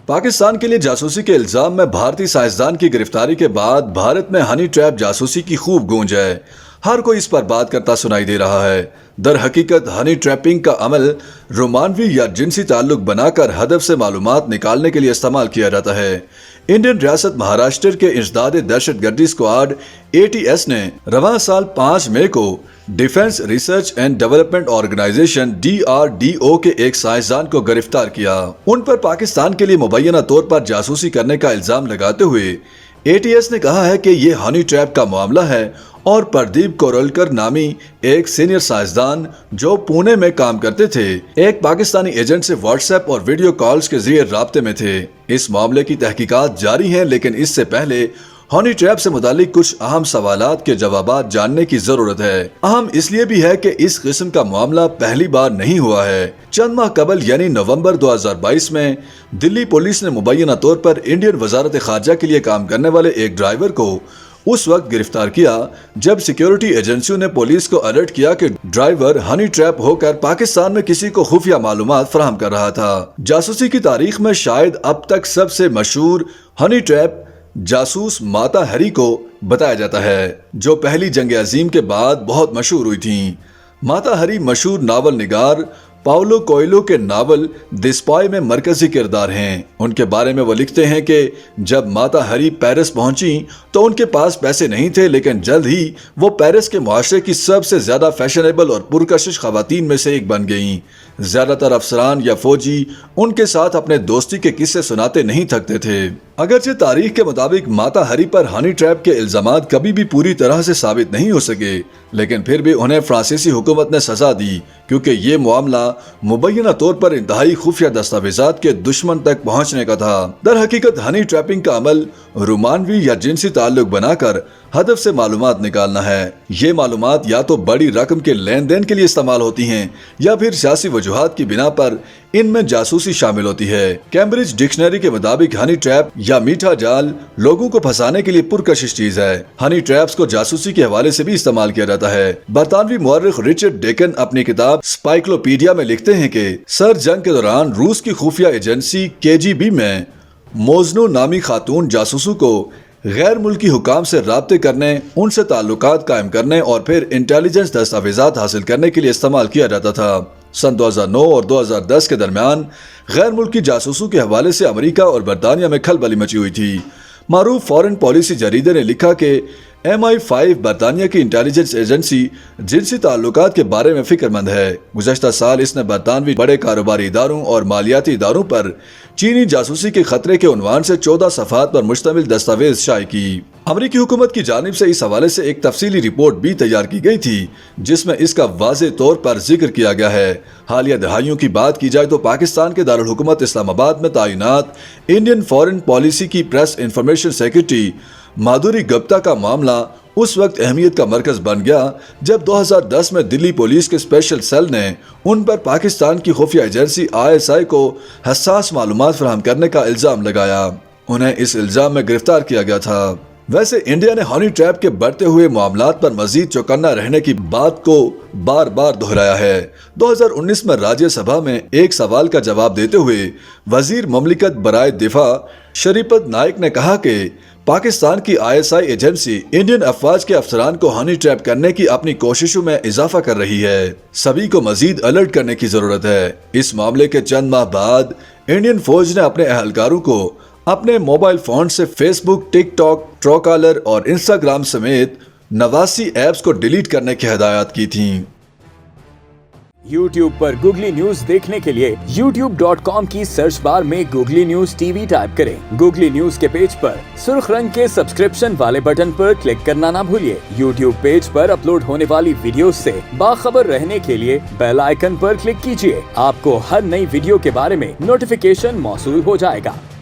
पाकिस्तान के लिए जासूसी के इल्जाम में भारतीय साइंसदान की गिरफ्तारी के बाद भारत में हनी ट्रैप जासूसी की खूब गूंज है। हर कोई इस पर बात करता सुनाई दे रहा है। दर हकीकत हनी ट्रैपिंग का अमल रोमानवी या जिनसी ताल्लुक बनाकर हदफ से मालूमात निकालने के लिए इस्तेमाल किया जाता है। इंडियन रियासत महाराष्ट्र के इंसदाद दहशतगर्दी स्क्वाड ATS ने रवां साल 5 मई को defence research and development organisation DRDO के एक साइंसदान को गिरफ्तार किया। उन पर पाकिस्तान के लिए मुबैना तौर पर जासूसी करने का इल्जाम लगाते हुए ATS ने कहा है कि ये हनी ट्रैप का मामला है और प्रदीप कोरोलकर नामी एक सीनियर साइंसदान जो पुणे में काम करते थे, एक पाकिस्तानी एजेंट से व्हाट्सएप और वीडियो कॉल्स के जरिए राब्ते में थे। इस मामले की तहकीकात जारी हैं, लेकिन इससे पहले हनी ट्रैप से मुतालिक कुछ अहम सवालात के जवाबात जानने की जरूरत है। अहम इसलिए भी है कि इस किस्म का मामला पहली बार नहीं हुआ है। चंद माह कबल यानी नवंबर 2022 में दिल्ली पुलिस ने मुबैना तौर पर इंडियन वजारत खारजा के लिए काम करने वाले एक ड्राइवर को उस वक्त गिरफ्तार किया जब सिक्योरिटी एजेंसियों ने पुलिस को अलर्ट किया कि ड्राइवर हनी ट्रैप होकर पाकिस्तान में किसी को खुफिया मालूमात फराहम कर रहा था। जासूसी की तारीख में शायद अब तक सबसे मशहूर हनी ट्रैप जासूस माता हरी को बताया जाता है, जो पहली जंग अजीम के बाद बहुत मशहूर हुई थी। माता हरी मशहूर नावल निगार पाउलो कोएल्हो के नावल द स्पाई में मरकजी किरदार हैं। उनके बारे में वो लिखते हैं कि जब माता हरी पेरिस पहुंची तो उनके पास पैसे नहीं थे, लेकिन जल्द ही वो पेरिस के मुआशरे की सबसे ज्यादा फैशनेबल और पुरकशिश खवातीन में से एक बन गईं। ज्यादातर अफसरान या फौजी उनके साथ अपने दोस्ती के किस्से सुनाते नहीं थकते थे। अगरचे तारीख के मुताबिक माता हरी पर हनी ट्रैप के इल्जामात कभी भी पूरी तरह से साबित नहीं हो सके, लेकिन फिर भी उन्हें फ्रांसीसी हुकूमत ने सजा दी क्योंकि ये मामला मुबैना तौर पर इंतहाई खुफिया दस्तावेजात के दुश्मन तक पहुंचने का था। दर हकीकत हनी ट्रैपिंग का अमल रोमानवी या जिनसी ताल्लुक बनाकर हदफ से मालूमात निकालना है। ये मालूमात या तो बड़ी रकम के लेन देन के लिए इस्तेमाल होती हैं या फिर सियासी वजूहात की बिना पर इनमें जासूसी शामिल होती है। कैम्ब्रिज डिक्शनरी के मुताबिक हनी ट्रैप या मीठा जाल लोगों को फंसाने के लिए पुरकशिश चीज है। हनी ट्रैप्स को जासूसी के हवाले से भी इस्तेमाल किया जाता है। बरतानवी मुअर्रिख रिचर्ड डेकन अपनी किताब स्पाइक्लोपीडिया में लिखते हैं कि सर जंग के दौरान रूस की खुफिया एजेंसी KGB में मोजनो नामी खातून जासूसों को गैर मुल्की हुकाम से राब्ते करने, उनसे ताल्लुकात कायम करने और फिर इंटेलिजेंस दस्तावेजात हासिल करने के लिए इस्तेमाल किया जाता था। सन 2009 और 2010 के दरमियान गैर मुल्की जासूसों के हवाले से अमेरिका और बरतानिया में खलबली मची हुई थी। मारूफ फॉरेन पॉलिसी जरीदे ने लिखा कि MI5 बरतानिया की इंटेलिजेंस एजेंसी जिनसी ताल्लुकात के बारे में फिक्रमंद है। गुज़श्ता साल इसने बरतानवी बड़े कारोबारी इदारों और मालियाती इदारों पर चीनी जासूसी के खतरे के उन्वान से 14 सफ़हात पर मुश्तमिल दस्तावेज शाये की। अमरीकी हुकूमत की जानिब से इस हवाले से एक तफसीली रिपोर्ट भी तैयार की गई थी जिसमें इसका वाज़े तौर पर जिक्र किया गया है। हालिया दहाइयों की बात की जाए तो पाकिस्तान के दारुल हुकूमत इस्लामाबाद में तैनात इंडियन फॉरेन पॉलिसी की प्रेस इंफॉर्मेशन सेक्रेटरी माधुरी गुप्ता का मामला उस वक्त अहमियत का मरकज बन गया जब 2010 में दिल्ली पुलिस के स्पेशल सेल ने उन पर पाकिस्तान की खुफिया एजेंसी ISI को हसास मालूमात फराहम करने का इल्जाम लगाया। उन्हें इस इल्जाम में गिरफ्तार किया गया था। वैसे इंडिया ने हनी ट्रैप के बढ़ते हुए मामलात पर मजीद चौकन्ना रहने की बात को बार बार दोहराया है। 2019 में राज्यसभा में एक सवाल का जवाब देते हुए वजीर ममलिकत बराए दिफा शरीपत नाइक ने कहा कि पाकिस्तान की ISI एजेंसी इंडियन अफवाज के अफसरान को हनी ट्रैप करने की अपनी कोशिशों में इजाफा कर रही है। सभी को मजीद अलर्ट करने की जरूरत है। इस मामले के चंद माह बाद इंडियन फौज ने अपने अहलकारों को अपने मोबाइल फोन से फेसबुक, टिकटॉक, ट्रूकॉलर और इंस्टाग्राम समेत 89 ऐप्स को डिलीट करने की हिदायत की थी। YouTube पर गूगली न्यूज देखने के लिए youtube.com की सर्च बार में गूगली न्यूज TV टाइप करें। गूगली न्यूज के पेज पर सुर्ख रंग के सब्सक्रिप्शन वाले बटन पर क्लिक करना ना भूलिए। YouTube पेज पर अपलोड होने वाली वीडियोस से बाखबर रहने के लिए बेल आइकन पर क्लिक कीजिए। आपको हर नई वीडियो के बारे में नोटिफिकेशन मौसूल हो जाएगा।